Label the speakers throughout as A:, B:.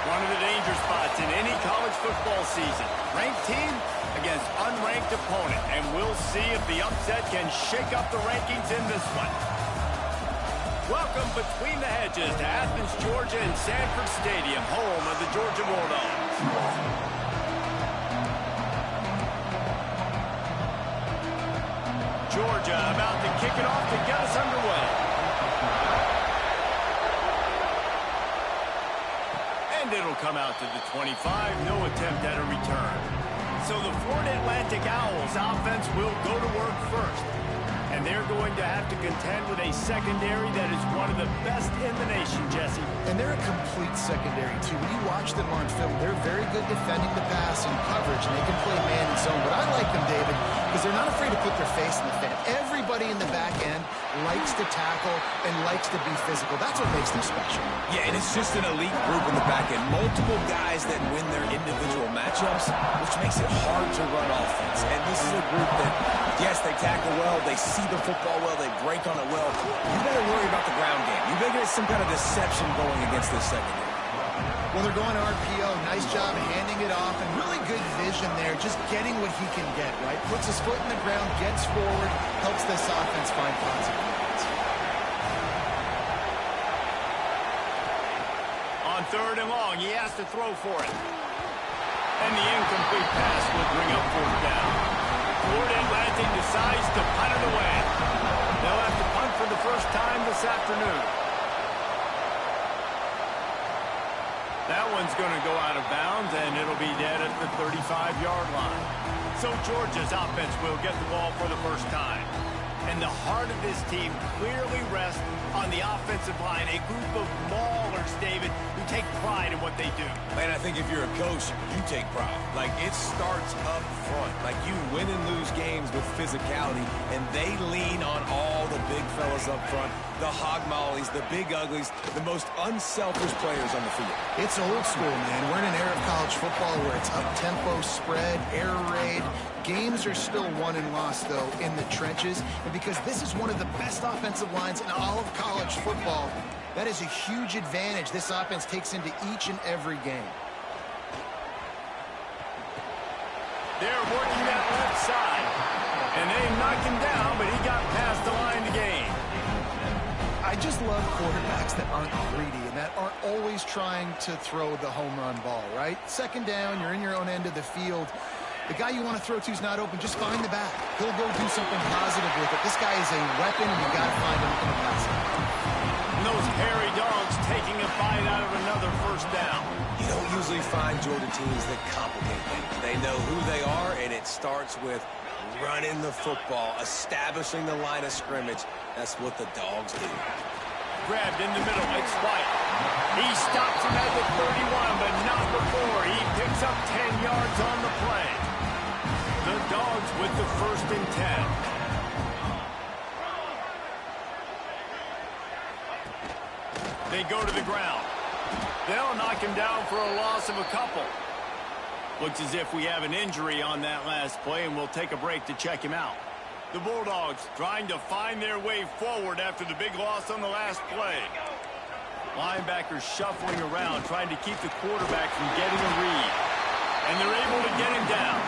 A: One of the danger spots in any college football season. Ranked team against unranked opponent. And we'll see if the upset can shake up the rankings in this one. Welcome between the hedges to Athens, Georgia and Sanford Stadium, home of the Georgia Bulldogs. Georgia about to kick it off to get us underway. And it'll come out to the 25. No attempt at a return. So the Florida Atlantic Owls offense will go to work first. And they're going to have to contend with a secondary that is one of the best in the nation, Jesse.
B: And they're a complete secondary, too. When you watch them on film, they're very good defending the pass and coverage, and they can play man and zone. But I like them, David, because they're not afraid to put their face in the fan. Everybody in the back end likes to tackle and likes to be physical. That's what makes them special.
C: Yeah, and it's just an elite group in the back end. Multiple guys that win their individual matchups, which makes it hard to run offense. And this is a group that, yes, they tackle well, they see the football well, they break on it well. You better worry about the ground game. You better get some kind of deception going against this secondary.
B: Well, they're going RPO. Nice job handing it off, and really good vision there, just getting what he can get, right? Puts his foot in the ground, gets forward, helps this offense find consequences.
A: On 3rd and long, he has to throw for it. And the incomplete pass will bring up 4th down. Florida Atlantic decides to punt it away. They'll have to punt for the first time this afternoon. That one's going to go out of bounds, and it'll be dead at the 35-yard line. So Georgia's offense will get the ball for the first time. And the heart of this team clearly rests on the offensive line, a group of maulers, David, who take pride in what they do.
C: Man, I think if you're a coach, you take pride. Like, it starts up front. Like, you win and lose games with physicality, and they lean on all the big fellas up front, the hog mollies, the big uglies, the most unselfish players on the field.
B: It's old school, man. We're in an era of college football where it's up-tempo, spread, air raid. Games are still won and lost, though, in the trenches. And because this is one of the best offensive lines in all of college football, that is a huge advantage this offense takes into each and every game.
A: They're working that left side. And they knocked him down, but he got past the line to gain.
B: I just love quarterbacks that aren't greedy and that aren't always trying to throw the home run ball, right? 2nd down, you're in your own end of the field. The guy you want to throw to is not open. Just find the back. He'll go do something positive with it. This guy is a weapon, and you got to find him in the passing.
A: And those hairy dogs taking a bite out of another 1st down.
C: You don't usually find Georgia teams that complicate things. They know who they are, and it starts with running the football, establishing the line of scrimmage. That's what the dogs do.
A: Grabbed in the middle, it's White. He stops him at the 31, but not before. He picks up 10 yards on the play. The Dogs with the 1st and 10. They go to the ground. They'll knock him down for a loss of a couple. Looks as if we have an injury on that last play, and we'll take a break to check him out. The Bulldogs trying to find their way forward after the big loss on the last play. Linebackers shuffling around, trying to keep the quarterback from getting a read. And they're able to get him down.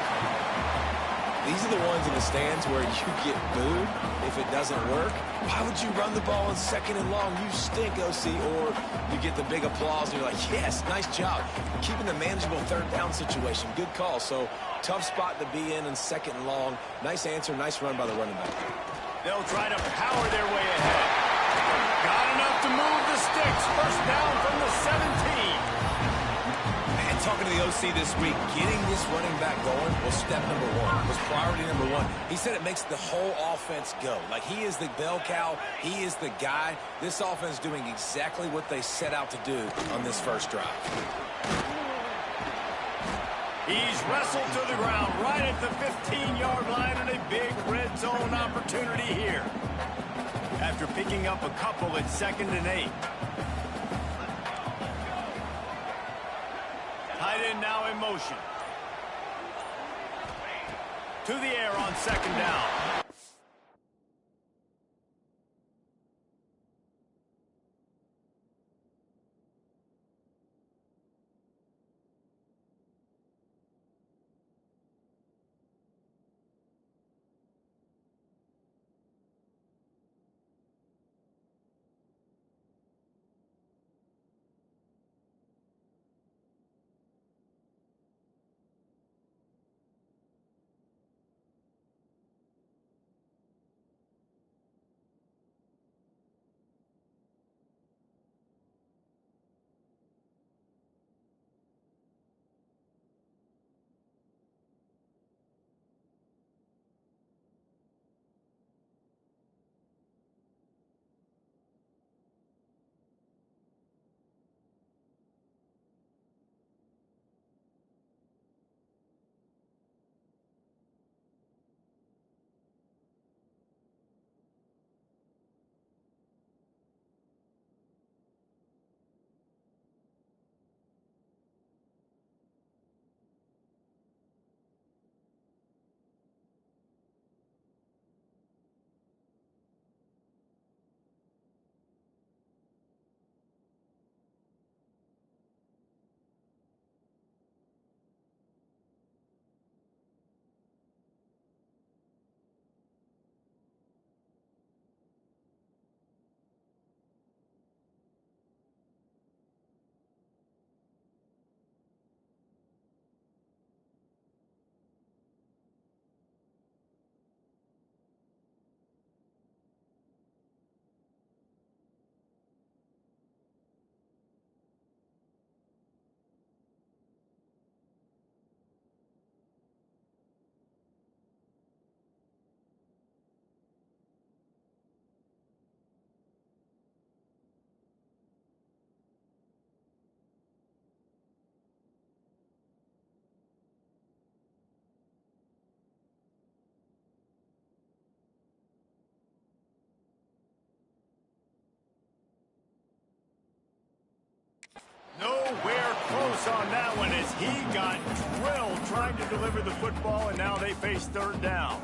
C: These are the ones in the stands where you get booed if it doesn't work. Why would you run the ball on 2nd and long? You stink, OC. Or you get the big applause and you're like, yes, nice job. Keeping the manageable 3rd down situation. Good call. So tough spot to be in 2nd and long. Nice answer, nice run by the running back.
A: They'll try to power their way ahead. Got enough to move the sticks. 1st down from the 17.
C: Talking to the OC this week, getting this running back going was step number 1, was priority number 1. He said it makes the whole offense go. Like, he is the bell cow, he is the guy. This offense doing exactly what they set out to do on this 1st drive.
A: He's wrestled to the ground right at the 15-yard line, and a big red zone opportunity here. After picking up a couple at 2nd and 8. Tight end now in motion. To the air on 2nd down. close on that one as he got drilled trying to deliver the football, and now they face third down.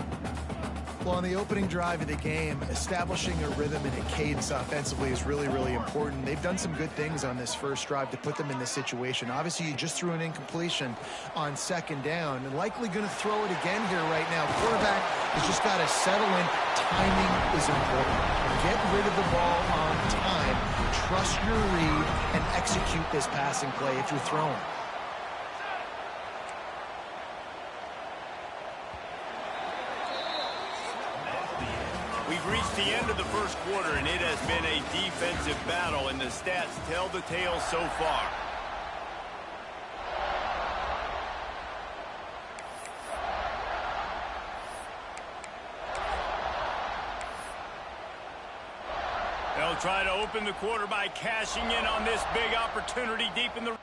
B: Well, on the opening drive of the game, establishing a rhythm and a cadence offensively is really, really important. They've done some good things on this first drive to put them in this situation. Obviously, you just threw an incompletion on second down and likely going to throw it again here right now. Quarterback has just got to settle in. Timing is important. Get rid of the ball on time. Trust your read and execute this passing play if you're throwing.
A: We've reached the end of the first quarter, and it has been a defensive battle, and the stats tell the tale so far. They'll try to open the quarter by cashing in on this big opportunity deep in the...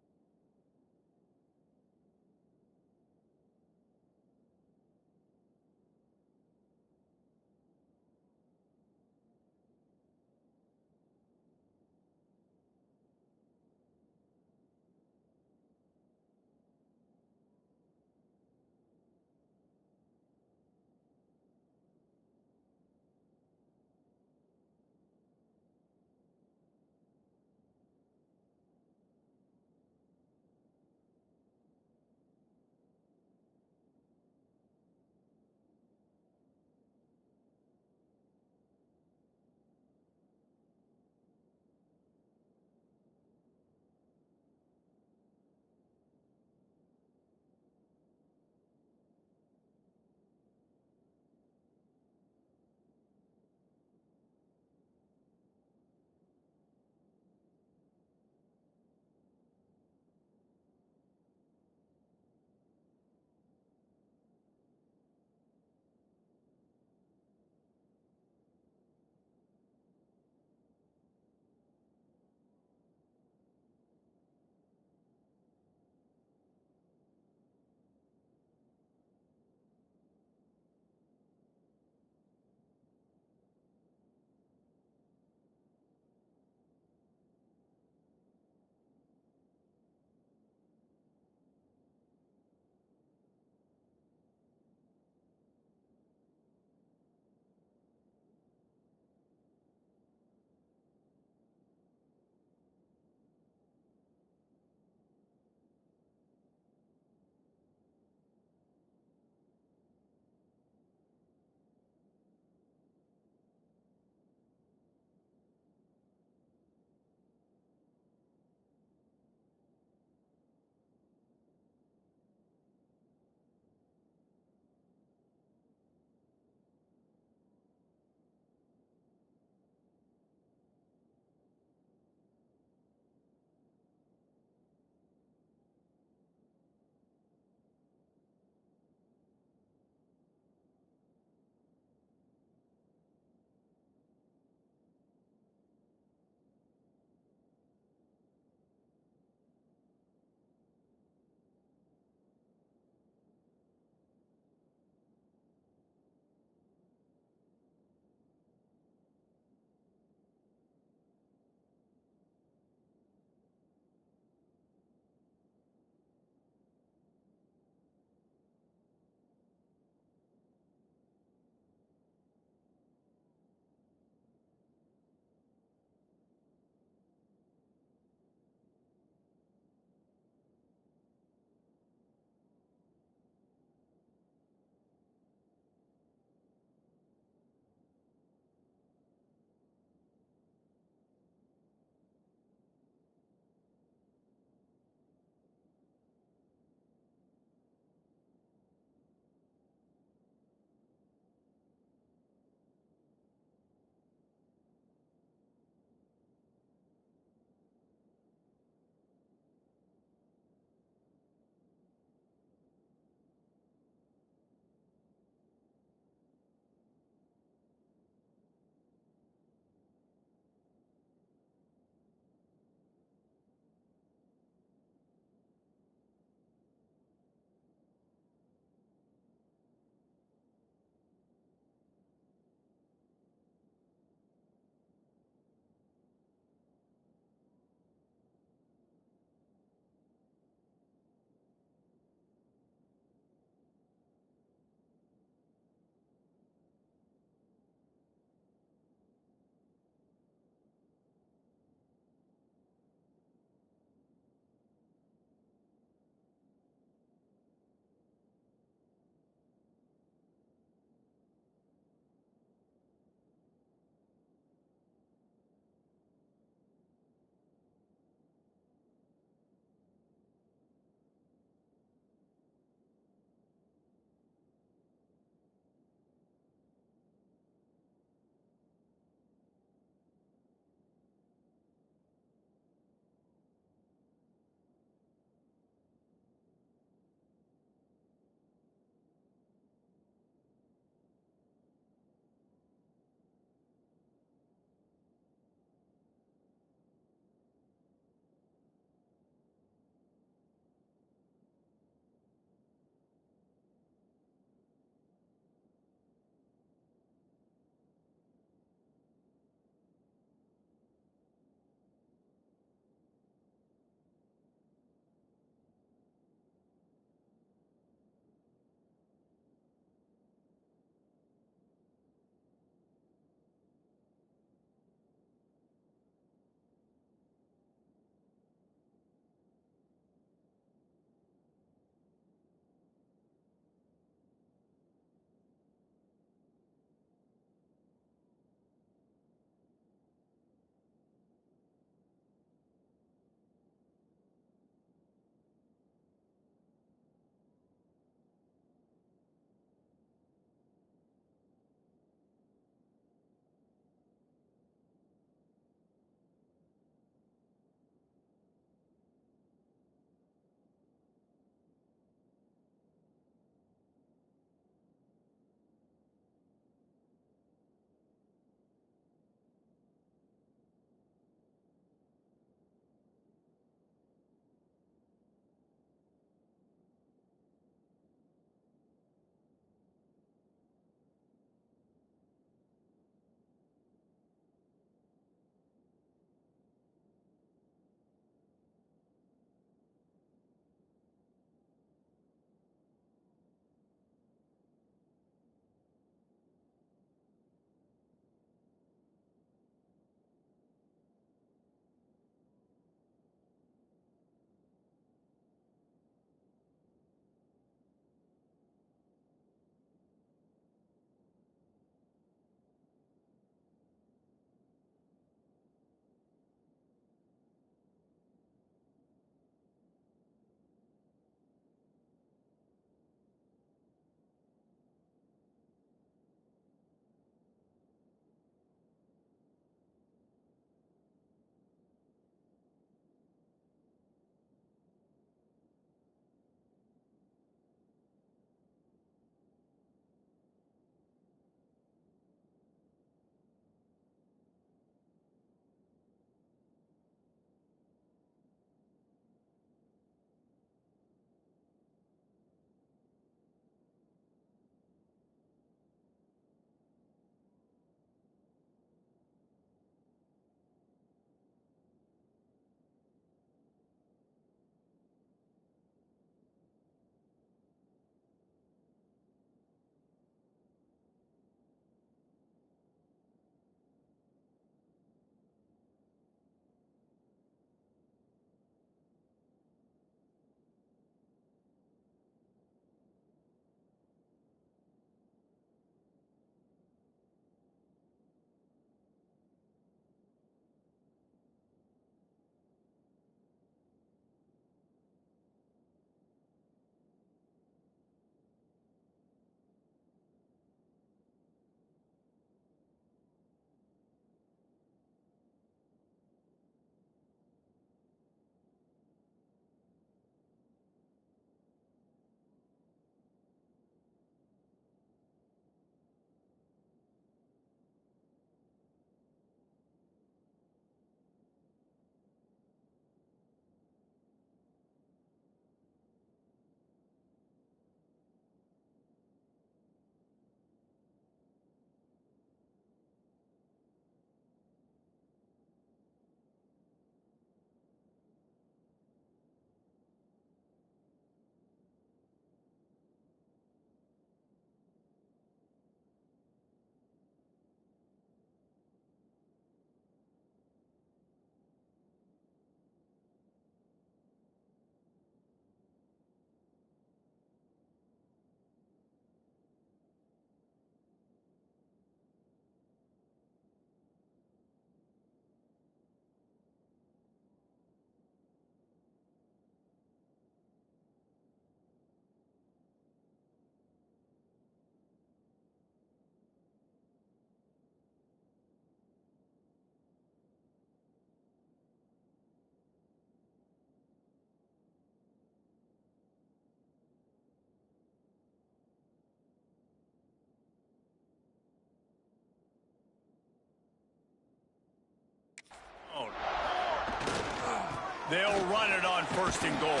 A: They'll run it on 1st and goal.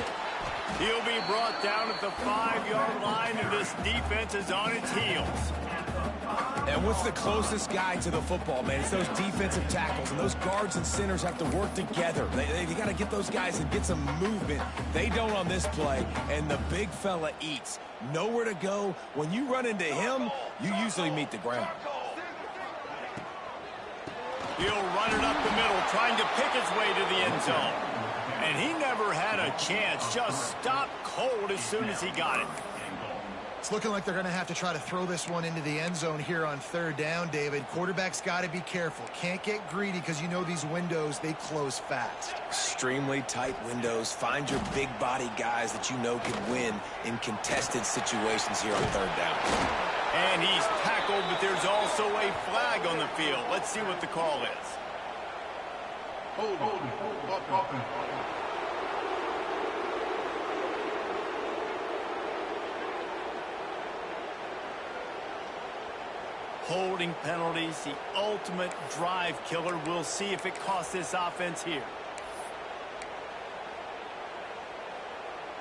A: He'll be brought down at the 5-yard line, and this defense is on its heels.
C: And what's the closest guy to the football, man? It's those defensive tackles, and those guards and centers have to work together. They got to get those guys and get some movement. They don't on this play, and the big fella eats. Nowhere to go. When you run into him, you usually meet the ground.
A: He'll run it up the middle, trying to pick his way to the end zone. And he never had a chance, just stopped cold as soon as he got it.
B: It's looking like they're going to have to try to throw this one into the end zone here on 3rd down, David. Quarterback's got to be careful. Can't get greedy because you know these windows, they close fast.
C: Extremely tight windows. Find your big body guys that you know can win in contested situations here on 3rd down.
A: And he's tackled, but there's also a flag on the field. Let's see what the call is. Holding penalties, the ultimate drive killer. We'll see if it costs this offense here.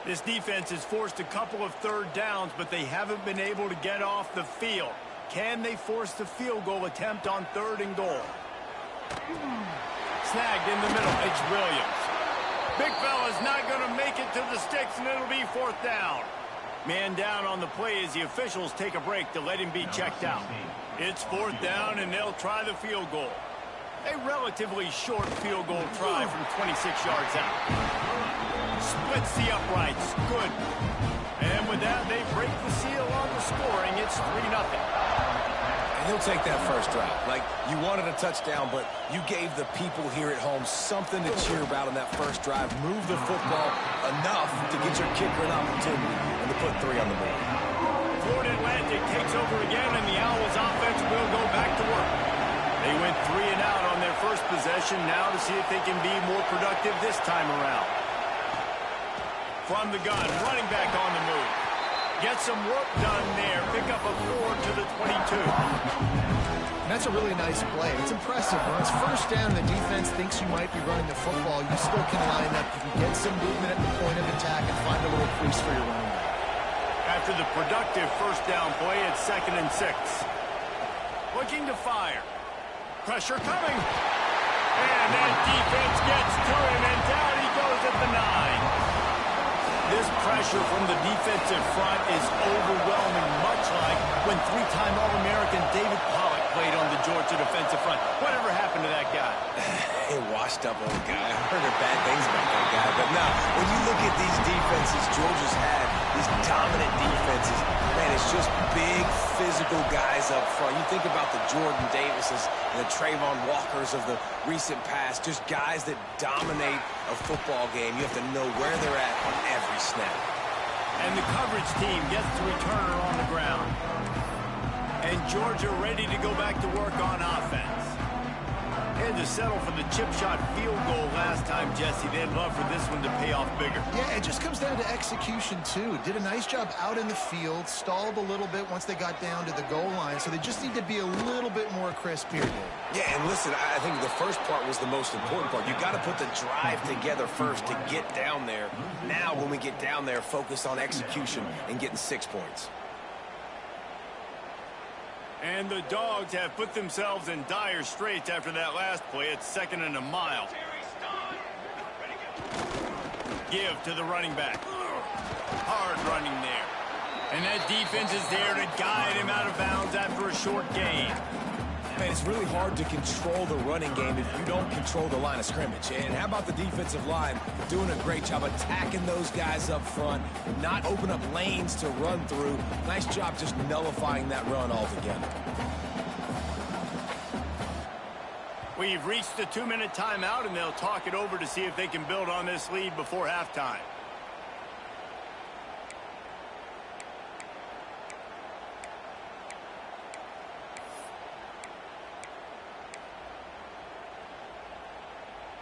A: This defense has forced a couple of 3rd downs, but they haven't been able to get off the field. Can they force the field goal attempt on 3rd and goal? Snagged in the middle. It's Williams. Big fella's not going to make it to the sticks, and it'll be 4th down. Man down on the play as the officials take a break to let him be checked out. It's 4th down, and they'll try the field goal. A relatively short field goal try from 26 yards out. Splits the uprights. Good. And with that, they break the seal on the scoring. It's 3-0.
C: And he'll take that first drive. Like, you wanted a touchdown, but you gave the people here at home something to cheer about on that first drive. Move the football enough to get your kicker an opportunity and to put 3 on the board.
A: Florida Atlantic takes over again, and the Owls offense will go back to work. They went 3 and out on their first possession, now to see if they can be more productive this time around. From the gun, running back on the move. Get some work done there. Pick up a 4 to the 22.
B: And that's a really nice play. It's impressive. When it's 1st down, the defense thinks you might be running the football. You still can line up. You can get some movement at the point of attack and find a little crease for your running back.
A: After the productive 1st down play, it's 2nd and 6. Looking to fire. Pressure coming. And that defense gets to him, and down he goes at the 9. This pressure from the defensive front is overwhelming, much like when 3-time All-American David Pollock played on the Georgia defensive front. Whatever happened to that guy?
C: A washed-up old guy. I heard bad things about that guy. But no, when you look at these defenses Georgia's had, these dominant defenses, man, it's just big, physical guys up front. You think about the Jordan Davises and the Trayvon Walkers of the recent past, just guys that dominate a football game. You have to know where they're at on every snap.
A: And the coverage team gets the returner on the ground. And Georgia ready to go back to work on offense. Had to settle for the chip shot field goal last time, Jesse. They'd love for this one to pay off bigger.
B: Yeah, it just comes down to execution, too. Did a nice job out in the field, stalled a little bit once they got down to the goal line, so they just need to be a little bit more crisp here, Dave.
C: Yeah, and listen, I think the first part was the most important part. You got to put the drive together first to get down there. Now, when we get down there, focus on execution and getting 6 points.
A: And the Dogs have put themselves in dire straits after that last play. It's 2nd and a mile. Give to the running back. Hard running there. And that defense is there to guide him out of bounds after a short gain.
C: Man, it's really hard to control the running game if you don't control the line of scrimmage. And how about the defensive line doing a great job attacking those guys up front, not open up lanes to run through. Nice job just nullifying that run altogether.
A: We've reached the 2-minute timeout, and they'll talk it over to see if they can build on this lead before halftime.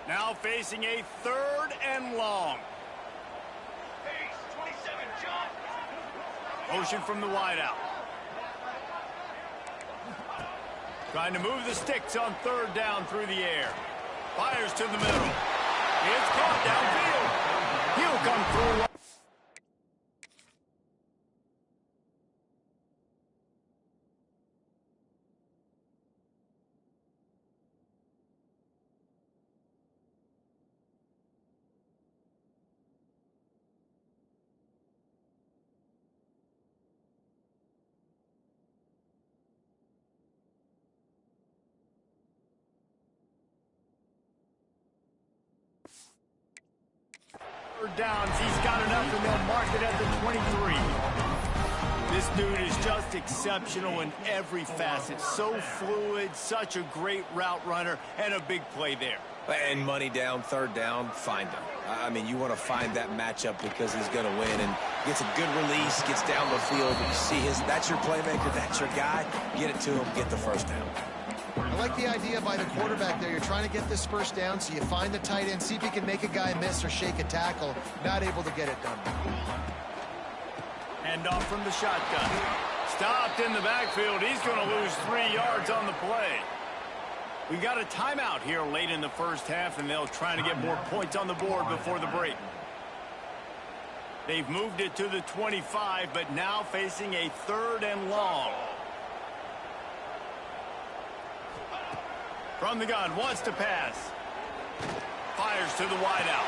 A: Now facing a 3rd and long. Motion from the wideout. Trying to move the sticks on 3rd down through the air. Fires to the middle. It's caught downfield. He'll come through. Downs. He's got enough, and they'll mark it at the 23. This dude is just exceptional in every facet. So fluid, such a great route runner, and a big play there.
C: And money down, third down, find him. I mean, you want to find that matchup because he's going to win, and gets a good release, gets down the field, and you see that's your playmaker, that's your guy. Get it to him, get the first down.
B: I like the idea by the quarterback there. You're trying to get this first down, so you find the tight end, see if you can make a guy miss or shake a tackle. Not able to get it done.
A: Hand off from the shotgun. Stopped in the backfield. He's going to lose 3 yards on the play. We got a timeout here late in the first half, and they'll try to get more points on the board before the break. They've moved it to the 25, but now facing a 3rd and long. From the gun, wants to pass. Fires to the wideout.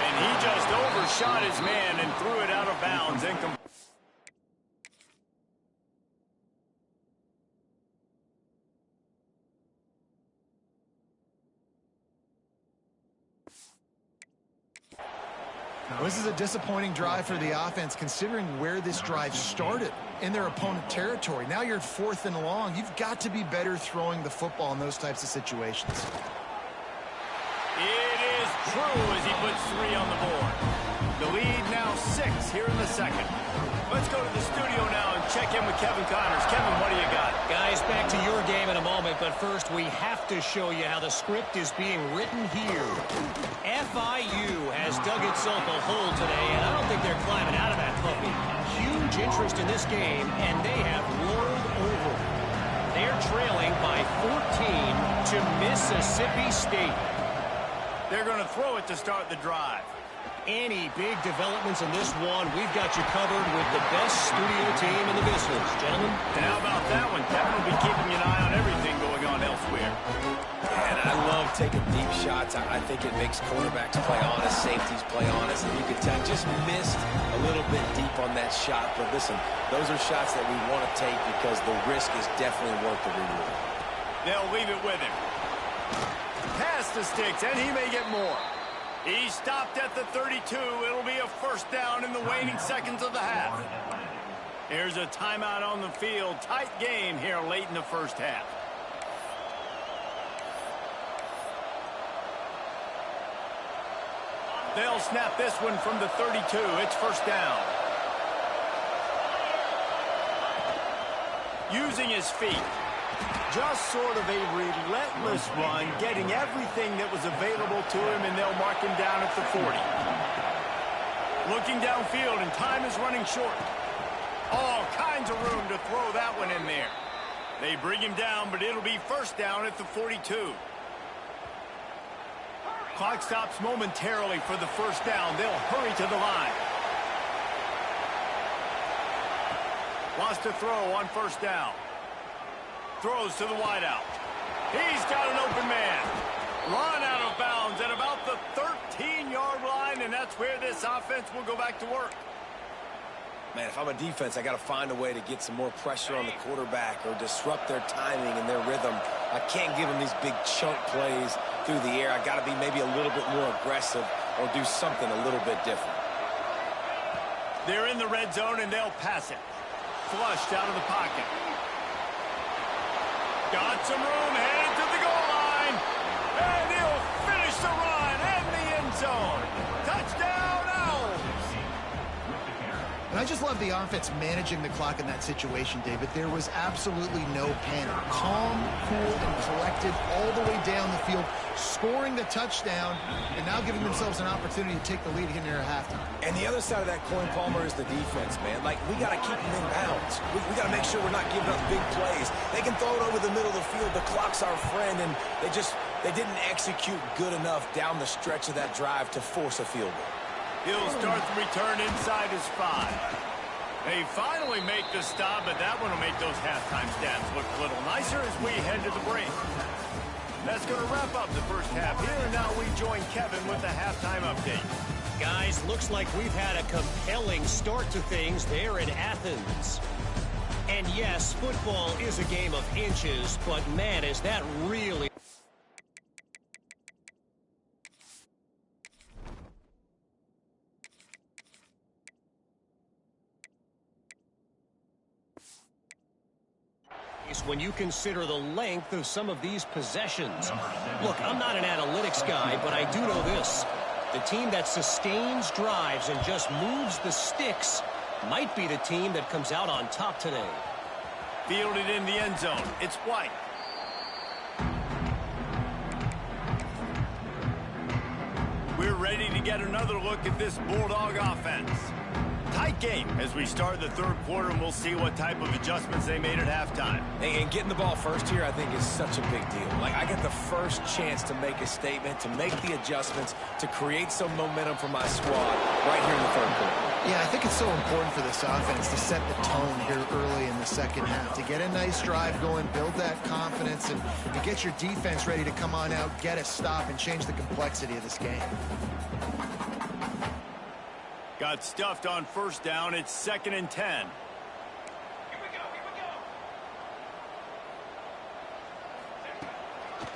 A: And he just overshot his man and threw it out of bounds.
B: Well, this is a disappointing drive for the offense, considering where this drive started, in their opponent territory. Now you're 4th and long. You've got to be better throwing the football in those types of situations.
A: It is true as he puts 3 on the board. The lead now 6 here in the second. Let's go to the studio now and check in with Kevin Connors. Kevin, what do you got?
D: Guys, back to your game in a moment, but first we have to show you how the script is being written here. FIU has dug itself a hole today, and I don't think they're climbing out of that puppy. Huge interest in this game, and they have rolled over. They're trailing by 14 to Mississippi State.
A: They're going to throw it to start the drive.
D: Any big developments in this one, we've got you covered with the best studio team in the business, gentlemen.
A: And how about that one? Kevin will be keeping an eye on everything going on elsewhere.
C: And I love taking deep shots. I think it makes quarterbacks play honest, safeties play honest, and you can tell just missed a little bit deep on that shot. But listen, those are shots that we want to take because the risk is definitely worth the reward.
A: They'll leave it with him. Pass to Sticks, and he may get more. He stopped at the 32. It'll be a first down in the waning seconds of the half. Here's a timeout on the field. Tight game here late in the first half. They'll snap this one from the 32. It's first down. Using his feet. Just sort of a relentless run, getting everything that was available to him, and they'll mark him down at the 40. Looking downfield, and time is running short. All kinds of room to throw that one in there. They bring him down, but it'll be first down at the 42. Clock stops momentarily for the first down. They'll hurry to the line. Wants to throw on first down. Throws to the wideout. He's got an open man. Run out of bounds at about the 13-yard line, and that's where this offense will go back to work.
C: Man, if I'm a defense, I got to find a way to get some more pressure on the quarterback or disrupt their timing and their rhythm. I can't give them these big chunk plays through the air. I got to be maybe a little bit more aggressive or do something a little bit different.
A: They're in the red zone, and they'll pass it. Flushed out of the pocket. Got some room, headed to the goal line, and he'll finish the run in the end zone. Touchdown, Owls!
B: And I just love the offense managing the clock in that situation, David. There was absolutely no panic. Calm, cool, and collected all the way down the field, scoring the touchdown, and now giving themselves an opportunity to take the lead here near halftime.
C: And the other side of that coin, Palmer, is the defense, man. Like, we got to keep them in bounds. We got to make sure we're not giving up big plays. They can throw it over the middle of the field. The clock's our friend, and they just they didn't execute good enough down the stretch of that drive to force a field goal.
A: He'll start the return inside his 5. They finally make the stop, but that one will make those halftime stats look a little nicer as we head to the break. That's going to wrap up the first half here, and now we join Kevin with the halftime update.
D: Guys, looks like we've had a compelling start to things there in Athens. And yes, football is a game of inches, but man, is that really... when you consider the length of some of these possessions. Look, I'm not an analytics guy, but I do know this. The team that sustains drives and just moves the sticks might be the team that comes out on top today.
A: Fielded in the end zone. It's White. We're ready to get another look at this Bulldog offense. Tight game as we start the third quarter, and we'll see what type of adjustments they made at halftime.
C: And getting the ball first here, I think, is such a big deal. Like, I get the first chance to make a statement, to make the adjustments, to create some momentum for my squad right here in the third quarter.
B: Yeah, I think it's so important for this offense to set the tone here early in the second half, to get a nice drive going, build that confidence, and to get your defense ready to come on out, get a stop, and change the complexity of this game.
A: Got stuffed on first down. It's 2nd and 10.
E: Here we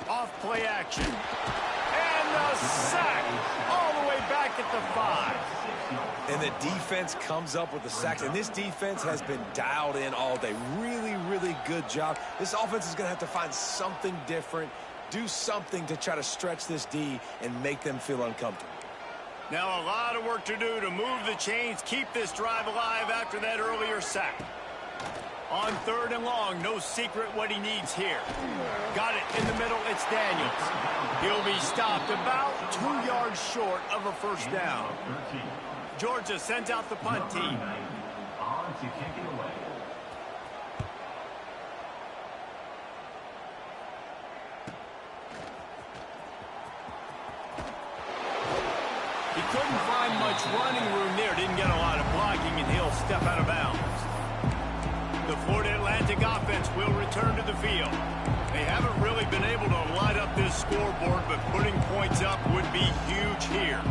E: go.
A: Off play action. And the sack all the way back at the 5.
C: And the defense comes up with the sacks. And this defense has been dialed in all day. Really, really good job. This offense is going to have to find something different, do something to try to stretch this D and make them feel uncomfortable.
A: Now a lot of work to do to move the chains, keep this drive alive after that earlier sack. On 3rd and long, no secret what he needs here. Got it in the middle, it's Daniels. He'll be stopped about 2 yards short of a first down. Georgia sends out the punt team.
E: On to kick it away.
A: He couldn't find much running room there. Didn't get a lot of blocking, and he'll step out of bounds. The Florida Atlantic offense will return to the field. They haven't really been able to light up this scoreboard, but putting points up would be huge here.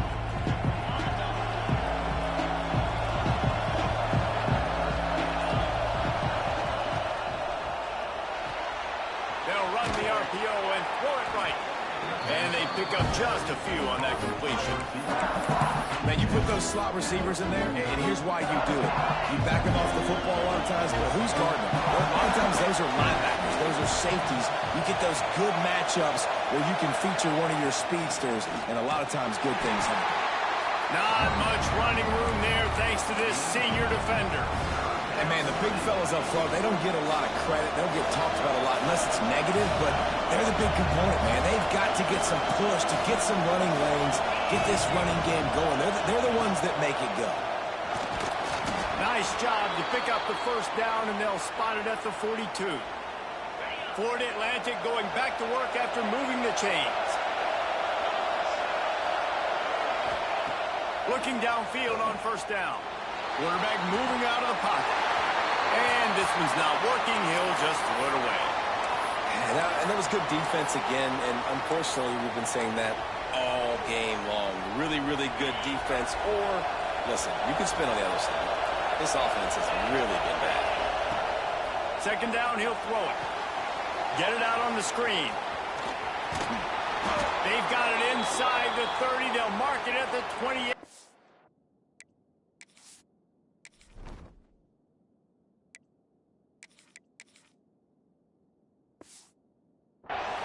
A: They'll run the RPO and throw it right. And they pick up just a few on that completion.
C: Man, you put those slot receivers in there, and here's why you do it. You back them off the football a lot of times, but who's guarding them? Well, a lot of times those are linebackers. Those are safeties. You get those good matchups where you can feature one of your speedsters, and a lot of times good things happen.
A: Not much running room there thanks to this senior defender.
C: And, man, the big fellas up front, they don't get a lot of credit. They don't get talked about a lot unless it's negative, but they're the big component, man. They've got to get some push, to get some running lanes, get this running game going. They're the ones that make it go.
A: Nice job to pick up the first down, and they'll spot it at the 42. Florida Atlantic going back to work after moving the chains. Looking downfield on first down. Quarterback moving out of the pocket. And this one's not working. He'll just throw it away.
C: And that was good defense again, and unfortunately we've been saying that all game long. Really, really good defense. Or, listen, you can spin on the other side. This offense has really been bad.
A: 2nd down, he'll throw it. Get it out on the screen. They've got it inside the 30. They'll mark it at the 28.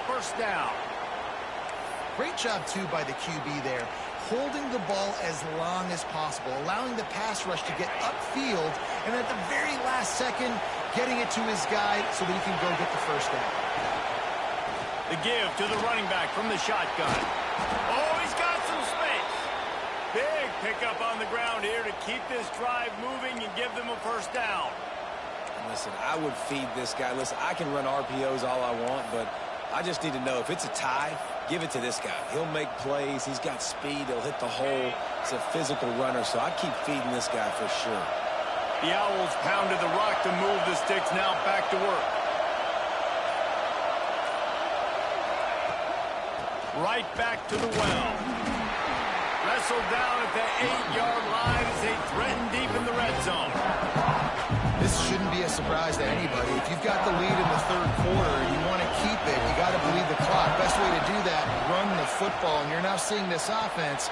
A: First down.
B: Great job, too, by the QB there, holding the ball as long as possible, allowing the pass rush to get upfield, and at the very last second, getting it to his guy so that he can go get the first down.
A: The give to the running back from the shotgun. Oh, he's got some space. Big pickup on the ground here to keep this drive moving and give them a first down.
C: Listen, I would feed this guy. Listen, I can run RPOs all I want, but I just need to know if it's a tie, give it to this guy. He'll make plays. He's got speed. He'll hit the hole. He's a physical runner, so I keep feeding this guy for sure.
A: The Owls pounded the rock to move the sticks. Now back to work. Right back to the well. Wrestled down at the 8-yard line as they threaten deep in the red zone.
B: This shouldn't be a surprise to anybody. If you've got the lead in the third quarter and you want to keep it, you got to bleed the clock. Best way to do that, run the football. And you're now seeing this offense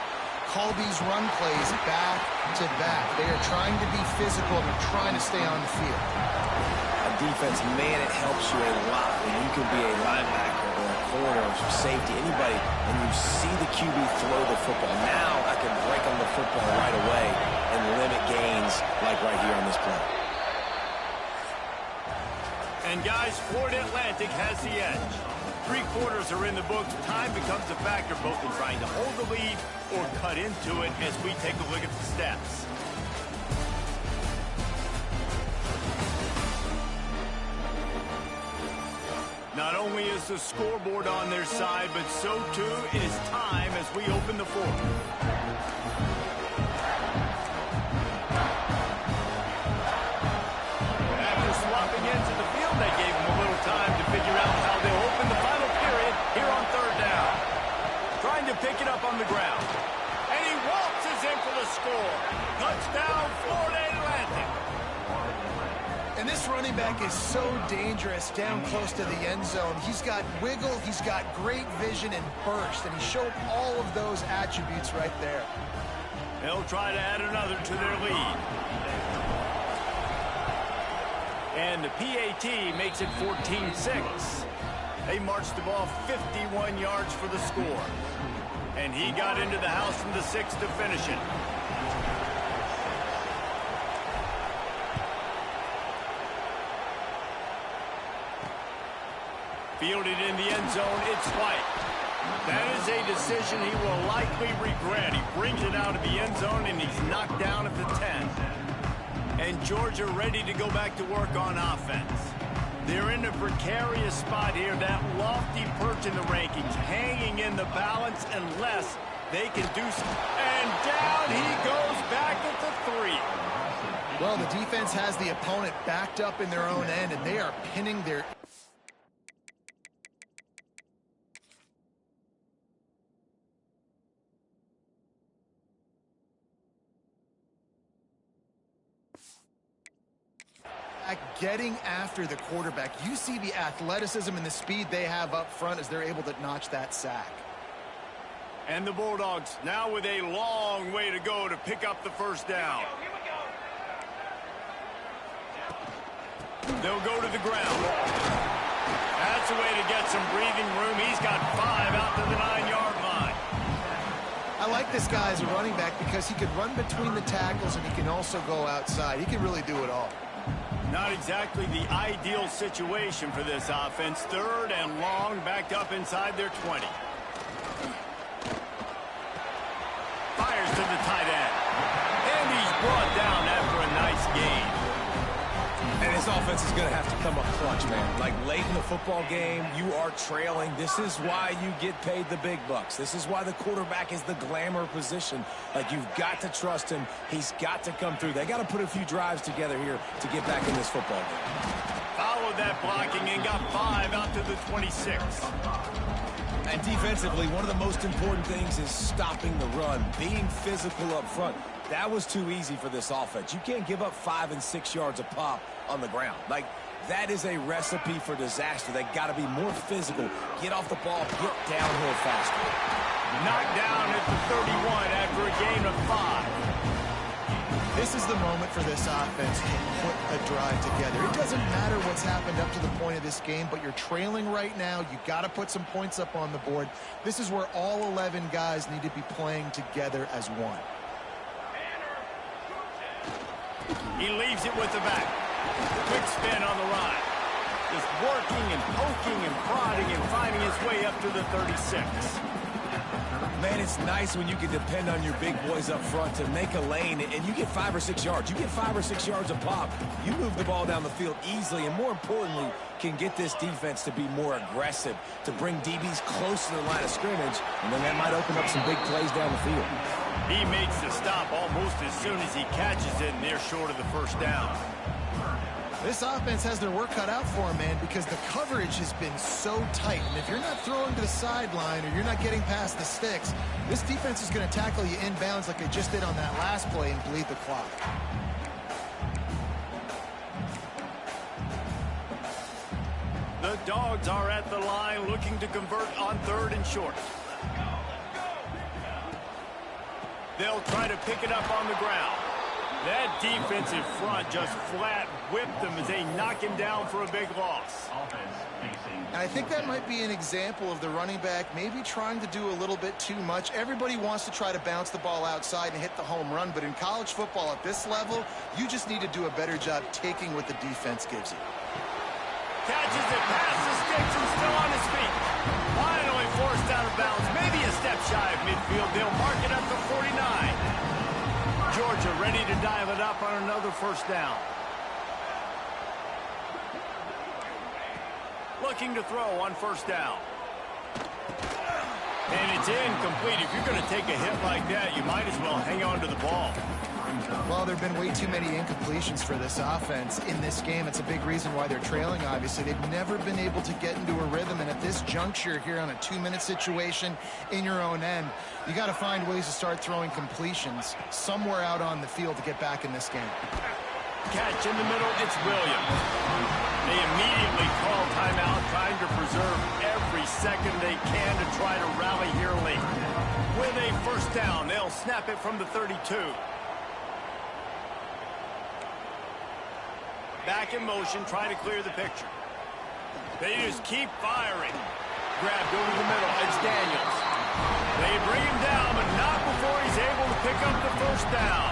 B: call these run plays back to back. They are trying to be physical and they're trying to stay on the field.
C: A defense, man, it helps you a lot when you can be a linebacker or a corner or safety, anybody, and you see the QB throw the football. Now I can break on the football right away and limit gains like right here on this play.
A: And guys, Florida Atlantic has the edge. 3 quarters are in the books. Time becomes a factor both in trying to hold the lead or cut into it as we take a look at the stats. Not only is the scoreboard on their side, but so too is time as we open the fourth. After swapping into the field, they gave them a little time to figure out how they'll open the final period here on third down. Trying to pick it up on the ground. And he waltzes in for the score. Touchdown, Florida Atlantic.
B: And this running back is so dangerous down close to the end zone. He's got wiggle, he's got great vision and burst, and he showed all of those attributes right there.
A: They'll try to add another to their lead. And the PAT makes it 14-6. They marched the ball 51 yards for the score. And he got into the house from the 6 to finish it. Fielded in the end zone, it's White. That is a decision he will likely regret. He brings it out of the end zone, and he's knocked down at the 10. And Georgia ready to go back to work on offense. They're in a precarious spot here, that lofty perch in the rankings, hanging in the balance unless they can do something. And down he goes back at the 3.
B: Well, the defense has the opponent backed up in their own end, and they are pinning their... getting after the quarterback. You see the athleticism and the speed they have up front as they're able to notch that sack.
A: And the Bulldogs now with a long way to go to pick up the first down. They'll go to the ground. That's a way to get some breathing room. He's got 5 out to the 9-yard line.
B: I like this guy as a running back because he can run between the tackles and he can also go outside. He can really do it all.
A: Not exactly the ideal situation for this offense. 3rd and long, backed up inside their 20. Fires to the tight end. And he's brought down after a nice gain.
C: And this offense is going to have to come up clutch, man. Like late in the football game, you are trailing. This is why you get paid the big bucks. This is why the quarterback is the glamour position. Like, you've got to trust him. He's got to come through. They got to put a few drives together here to get back in this football game.
A: Followed that blocking and got 5 out to the 26.
C: And defensively, one of the most important things is stopping the run, being physical up front. That was too easy for this offense. You can't give up 5 and 6 yards a pop on the ground. Like, that is a recipe for disaster. They got to be more physical, get off the ball, get downhill faster.
A: Knocked down at the 31 after a gain of 5.
B: This is the moment for this offense to put a drive together. It doesn't matter what's happened up to the point of this game, but you're trailing right now. You got to put some points up on the board. This is where all 11 guys need to be playing together as one.
A: He leaves it with the back. Quick spin on the ride. Just working and poking and prodding and finding his way up to the 36.
C: Man, it's nice when you can depend on your big boys up front to make a lane, and you get 5 or 6 yards. You get 5 or 6 yards a pop. You move the ball down the field easily, and more importantly, can get this defense to be more aggressive, to bring DBs close to the line of scrimmage, and then that might open up some big plays down the field.
A: He makes the stop almost as soon as he catches it, and they're short of the first down.
B: This offense has their work cut out for them, man, because the coverage has been so tight. And if you're not throwing to the sideline or you're not getting past the sticks, this defense is going to tackle you inbounds like they just did on that last play and bleed the clock.
A: The Dogs are at the line looking to convert on 3rd and short. They'll try to pick it up on the ground. That defensive front just flat whipped them as they knock him down for a big loss.
B: And I think that might be an example of the running back maybe trying to do a little bit too much. Everybody wants to try to bounce the ball outside and hit the home run, but in college football at this level, you just need to do a better job taking what the defense gives you.
A: Catches it past the sticks and still on his feet. Finally forced out of bounds, maybe a step shy of midfield. They'll mark it up to 49. Georgia ready to dial it up on another first down. Looking to throw on first down. And it's incomplete. If you're going to take a hit like that, you might as well hang on to the ball.
B: Well, there have been way too many incompletions for this offense in this game. It's a big reason why they're trailing, obviously. They've never been able to get into a rhythm, and at this juncture here on a 2-minute situation in your own end, you got to find ways to start throwing completions somewhere out on the field to get back in this game.
A: Catch in the middle, it's Williams. They immediately call timeout, trying to preserve every second they can to try to rally here late. With a first down, they'll snap it from the 32. Back in motion, trying to clear the picture. They just keep firing. Grabbed over the middle, it's Daniels. They bring him down, but not before he's able to pick up the first down.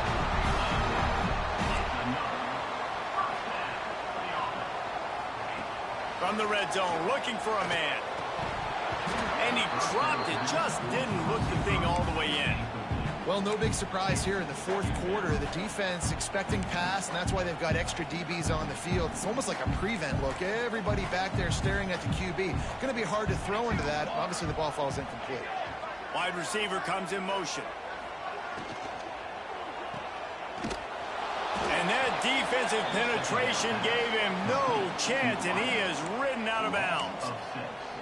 A: From the red zone, looking for a man. And he dropped it, just didn't look the thing all the way in.
B: Well, no big surprise here in the fourth quarter. The defense expecting pass, and that's why they've got extra DBs on the field. It's almost like a prevent look. Everybody back there staring at the QB. Going to be hard to throw into that. Obviously, the ball falls incomplete.
A: Wide receiver comes in motion. And that defensive penetration gave him no chance, and he is ridden out of bounds.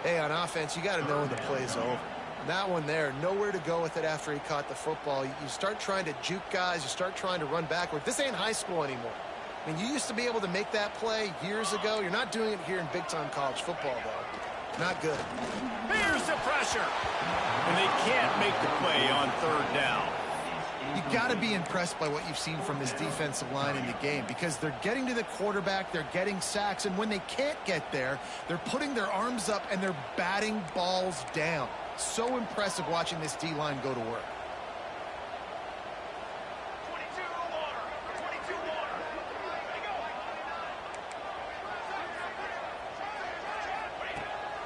B: Hey, on offense, you got to know when the play's over. That one there, nowhere to go with it after he caught the football. You start trying to juke guys. You start trying to run backward. This ain't high school anymore. I mean, you used to be able to make that play years ago. You're not doing it here in big-time college football, though. Not good.
A: Here's the pressure. And they can't make the play on 3rd down.
B: You got to be impressed by what you've seen from this defensive line in the game, because they're getting to the quarterback, they're getting sacks, and when they can't get there, they're putting their arms up and they're batting balls down. So impressive watching this D-line go to work.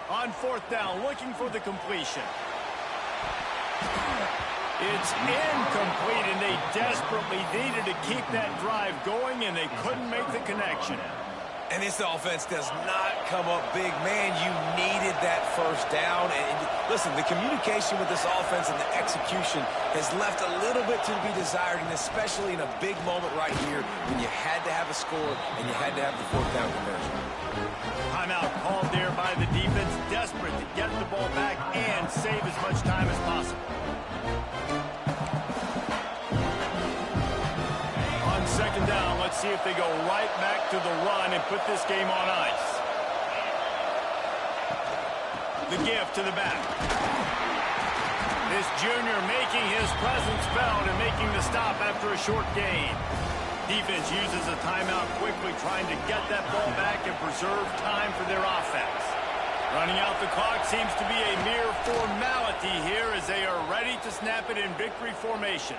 A: On 4th down, looking for the completion. It's incomplete, and they desperately needed to keep that drive going, and they couldn't make the connection.
C: And this offense does not come up big. Man, you needed that first down. And listen, the communication with this offense and the execution has left a little bit to be desired, and especially in a big moment right here when you had to have a score and you had to have the 4th down conversion.
A: Timeout called there by the defense, desperate to get the ball back and save as much time as possible. On 2nd down, let's see if they go right back to the run and put this game on ice. The give to the back. This junior making his presence felt and making the stop after a short gain. Defense uses a timeout quickly, trying to get that ball back and preserve time for their offense. Running out the clock seems to be a mere formality here as they are ready to snap it in victory formation.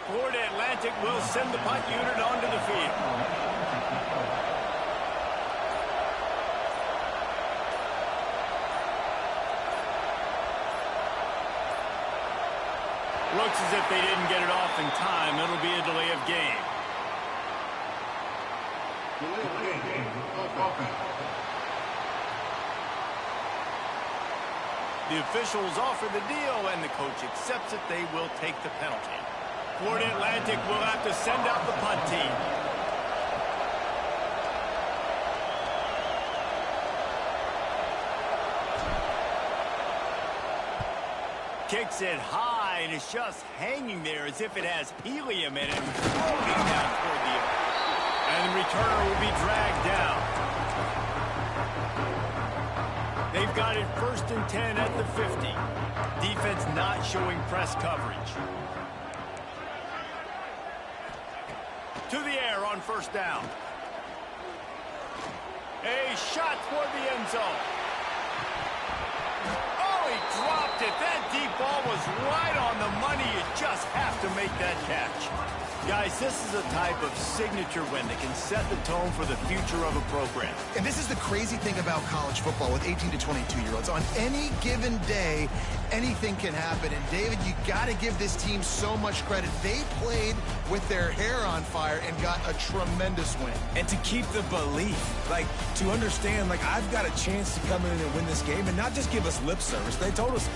A: Florida Atlantic will send the punt unit onto the field. Looks as if they didn't get it off in time. It'll be a delay of game. The officials offer the deal, and the coach accepts it. They will take the penalty. Florida Atlantic will have to send out the punt team. Kicks it high, and it's just hanging there as if it has helium in it, floating down toward the earth. And the returner will be dragged down. They've got it 1st and 10 at the 50. Defense not showing press coverage. To the air on 1st down. A shot toward the end zone. Oh, he dropped it. That deep ball was right on the money. You just have to make that catch. Guys, this is a type of signature win that can set the tone for the future of a program.
B: And this is the crazy thing about college football with 18 to 22-year-olds. On any given day, anything can happen. And, David, you got to give this team so much credit. They played with their hair on fire and got a tremendous win.
C: And to keep the belief, like, to understand, like, I've got a chance to come in and win this game and not just give us lip service. They told us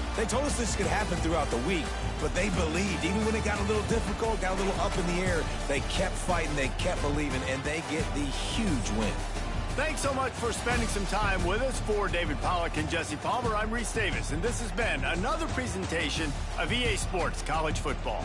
C: this could happen throughout the week, but they believed. Even when it got a little difficult, got a little up in the air, they kept fighting, they kept believing, and they get the huge win.
A: Thanks so much for spending some time with us. For David Pollack and Jesse Palmer, I'm Reese Davis, and this has been another presentation of EA Sports College Football.